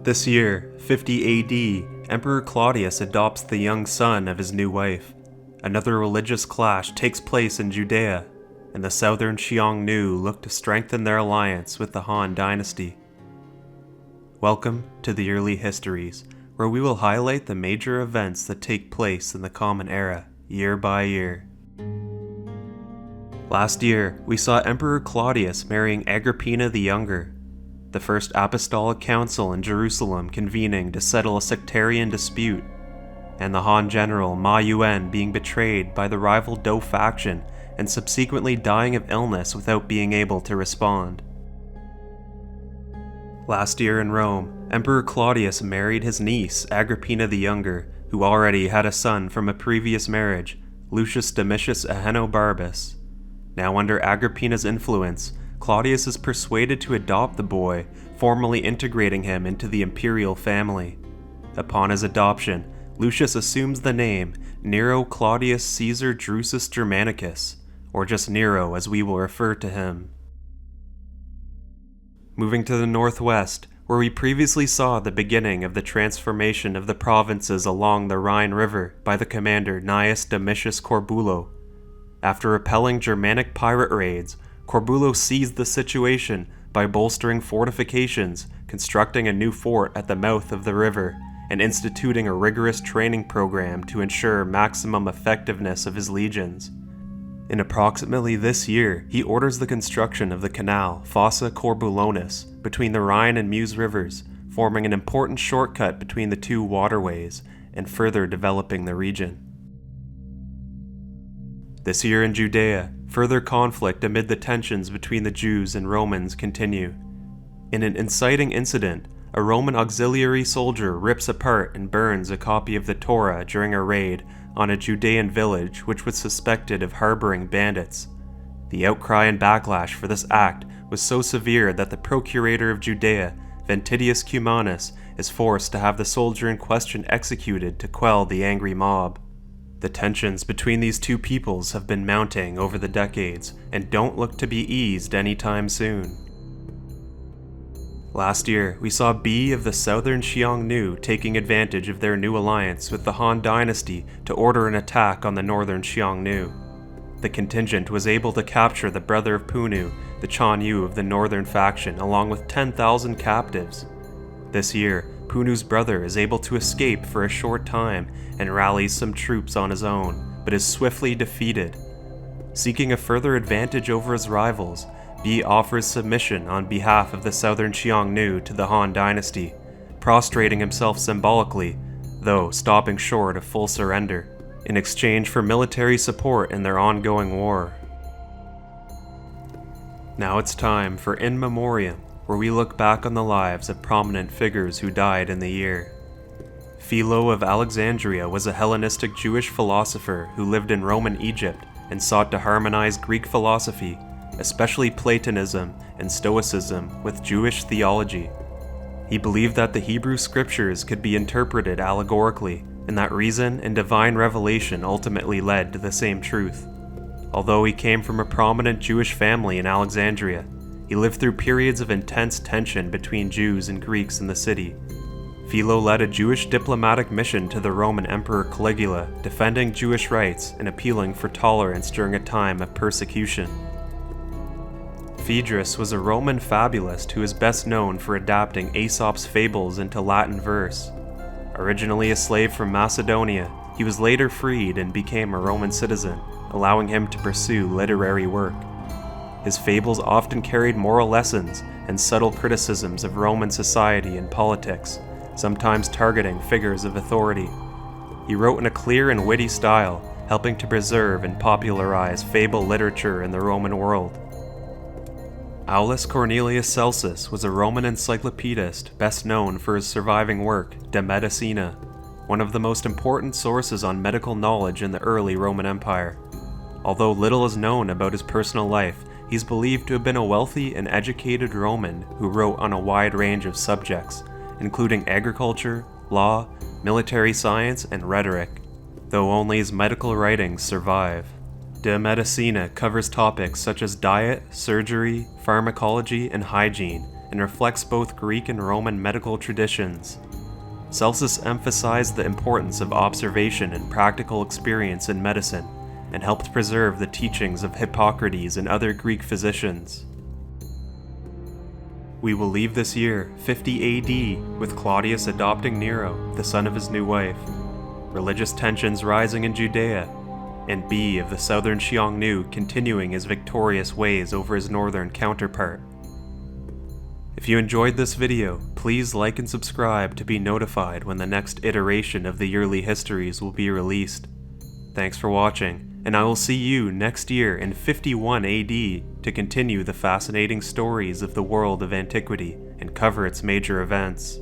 This year, 50 AD, Emperor Claudius adopts the young son of his new wife. Another religious clash takes place in Judea, and the southern Xiongnu look to strengthen their alliance with the Han dynasty. Welcome to the Early Histories, where we will highlight the major events that take place in the Common Era, year by year. Last year, we saw Emperor Claudius marrying Agrippina the Younger, the First Apostolic Council in Jerusalem convening to settle a sectarian dispute, and the Han general Ma Yuan being betrayed by the rival Dou faction and subsequently dying of illness without being able to respond. Last year in Rome, Emperor Claudius married his niece Agrippina the Younger, who already had a son from a previous marriage, Lucius Domitius Ahenobarbus. Now under Agrippina's influence, Claudius is persuaded to adopt the boy, formally integrating him into the imperial family. Upon his adoption, Lucius assumes the name Nero Claudius Caesar Drusus Germanicus, or just Nero as we will refer to him. Moving to the northwest, where we previously saw the beginning of the transformation of the provinces along the Rhine River by the commander Gnaeus Domitius Corbulo. After repelling Germanic pirate raids, Corbulo seized the situation by bolstering fortifications, constructing a new fort at the mouth of the river, and instituting a rigorous training program to ensure maximum effectiveness of his legions. In approximately this year, he orders the construction of the canal Fossa Corbulonis between the Rhine and Meuse rivers, forming an important shortcut between the two waterways and further developing the region. This year in Judea, further conflict amid the tensions between the Jews and Romans continue. In an inciting incident, a Roman auxiliary soldier rips apart and burns a copy of the Torah during a raid on a Judean village which was suspected of harboring bandits. The outcry and backlash for this act was so severe that the procurator of Judea, Ventidius Cumanus, is forced to have the soldier in question executed to quell the angry mob. The tensions between these two peoples have been mounting over the decades and don't look to be eased anytime soon. Last year, we saw B of the southern Xiongnu taking advantage of their new alliance with the Han dynasty to order an attack on the northern Xiongnu. The contingent was able to capture the brother of Punu, the Chanyu of the northern faction, along with 10,000 captives. This year, Punu's brother is able to escape for a short time and rallies some troops on his own, but is swiftly defeated. Seeking a further advantage over his rivals, B offers submission on behalf of the southern Xiongnu to the Han dynasty, prostrating himself symbolically, though stopping short of full surrender, in exchange for military support in their ongoing war. Now it's time for In Memoriam, where we look back on the lives of prominent figures who died in the year. Philo of Alexandria was a Hellenistic Jewish philosopher who lived in Roman Egypt and sought to harmonize Greek philosophy, especially Platonism and Stoicism, with Jewish theology. He believed that the Hebrew scriptures could be interpreted allegorically, and that reason and divine revelation ultimately led to the same truth. Although he came from a prominent Jewish family in Alexandria, he lived through periods of intense tension between Jews and Greeks in the city. Philo led a Jewish diplomatic mission to the Roman Emperor Caligula, defending Jewish rights and appealing for tolerance during a time of persecution. Phaedrus was a Roman fabulist who is best known for adapting Aesop's fables into Latin verse. Originally a slave from Macedonia, he was later freed and became a Roman citizen, allowing him to pursue literary work. His fables often carried moral lessons and subtle criticisms of Roman society and politics, sometimes targeting figures of authority. He wrote in a clear and witty style, helping to preserve and popularize fable literature in the Roman world. Aulus Cornelius Celsus was a Roman encyclopedist best known for his surviving work, De Medicina, one of the most important sources on medical knowledge in the early Roman Empire. Although little is known about his personal life, he's believed to have been a wealthy and educated Roman who wrote on a wide range of subjects, including agriculture, law, military science, and rhetoric, though only his medical writings survive. De Medicina covers topics such as diet, surgery, pharmacology, and hygiene, and reflects both Greek and Roman medical traditions. Celsus emphasized the importance of observation and practical experience in medicine, and helped preserve the teachings of Hippocrates and other Greek physicians. We will leave this year, 50 AD, with Claudius adopting Nero, the son of his new wife, religious tensions rising in Judea, and B of the southern Xiongnu continuing his victorious ways over his northern counterpart. If you enjoyed this video, please like and subscribe to be notified when the next iteration of the yearly histories will be released. Thanks for watching, and I will see you next year in 51 AD to continue the fascinating stories of the world of antiquity and cover its major events.